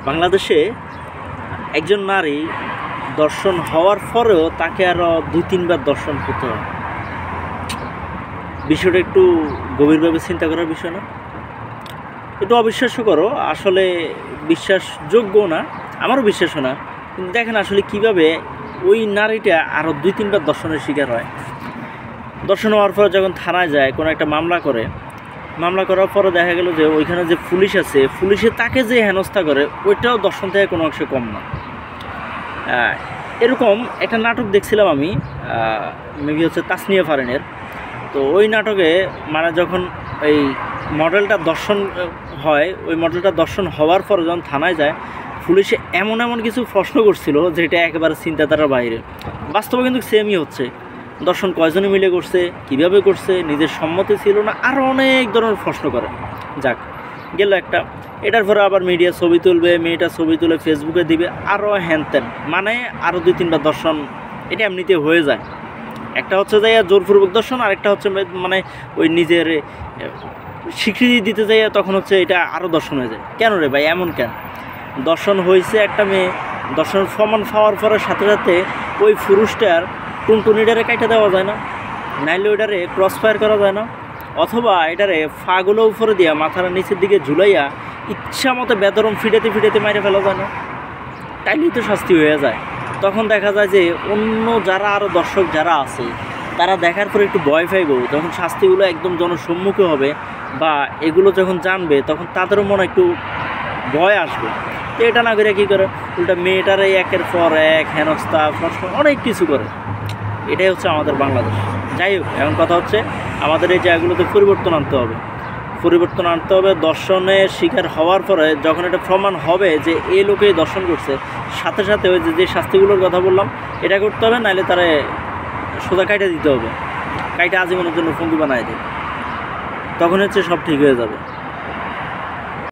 বাংলাদেশে একজন নারী দর্শন হওয়ার পরেও তাকে আরও 2-3 বার দর্শন হতে হয়। বিষয়টা একটু গভীরভাবে চিন্তা করার বিষয় না? একটু অবিশ্বাস্য করো, আসলে বিশ্বাসযোগ্য না, আমারও বিশ্বাস না। কিন্তু দেখেন আসলে কিভাবে ওই নারীটা আরও 2-3 বার দর্শনের শিকার হয়। দর্শন হওয়ার পর যখন থানায় যায়, কোনো একটা মামলা করার পরে দেখা গেল যে ওইখানে যে পুলিশ আছে, পুলিশে তাকে যে হেনস্থা করে, ওইটাও দর্শন থেকে কোনো অংশে কম না। এরকম একটা নাটক দেখছিলাম আমি, মেবি হচ্ছে তাসনিয়া ফারিনের। তো ওই নাটকে মানে যখন এই মডেলটা দর্শন হয়, ওই মডেলটা দর্শন হওয়ার পর যখন থানায় যায়, পুলিশে এমন কিছু প্রশ্ন করছিল যেটা একেবারে চিন্তাধারার বাইরে। বাস্তবে কিন্তু সেমই হচ্ছে। দর্শন কয়জনে মিলে করছে, কিভাবে করছে, নিজের সম্মতি ছিল না, আরও অনেক ধরনের প্রশ্ন করে। যাক গেল একটা। এটার পরে আবার মিডিয়া ছবি তুলবে, মেয়েটা ছবি তুলে ফেসবুকে দিবে, আরও হ্যানত্যান, মানে আরও 2-3 বার দর্শন এটা এমনিতে হয়ে যায়। একটা হচ্ছে যে জোরপূর্বক দর্শন, আরেকটা হচ্ছে মানে ওই নিজের স্বীকৃতি দিতে যাই, তখন হচ্ছে এটা আরও দর্শন হয়ে যায়। কেন রে ভাই, এমন কেন? দর্শন হয়েছে একটা মেয়ে, দর্শনের প্রমাণ পাওয়ার পরের সাথে সাথে ওই পুরুষটার টুনটুনিটারে কাইটা দেওয়া যায় না? নাইলে ওইটারে ক্রস ফায়ার করা যায় না? অথবা এটারে ফাগুলো উপরে দিয়া মাথার নিচের দিকে ঝুলাইয়া ইচ্ছা মতো বেদরম ফিটাতে মাইরে ফেলা যায় না? তাইলেই তো শাস্তি হয়ে যায়। তখন দেখা যায় যে অন্য যারা আরও দর্শক যারা আছে, তারা দেখার পরে একটু ভয় পাইব, যখন শাস্তিগুলো একদম জনসম্মুখে হবে বা এগুলো যখন জানবে, তখন তাদেরও মনে একটু ভয় আসবে। তো এটা না করে কী করে, উল্টা মেয়েটারাই একের পর এক হেনস্থা, প্রশ্ন, অনেক কিছু করে। এটাই হচ্ছে আমাদের বাংলাদেশ। যাই হোক, এখন কথা হচ্ছে আমাদের এই জায়গাগুলোতে পরিবর্তন আনতে হবে। দর্শনের শিকার হওয়ার পরে যখন এটা প্রমাণ হবে যে এই লোকেই দর্শন করছে, সাথে সাথে ওই যে শাস্তিগুলোর কথা বললাম এটা করতে হবে, নাহলে তারা সোজা কাইটা দিতে হবে, কাইটা আজীবনের জন্য ফন্দি বানায় দেয়। তখন হচ্ছে সব ঠিক হয়ে যাবে।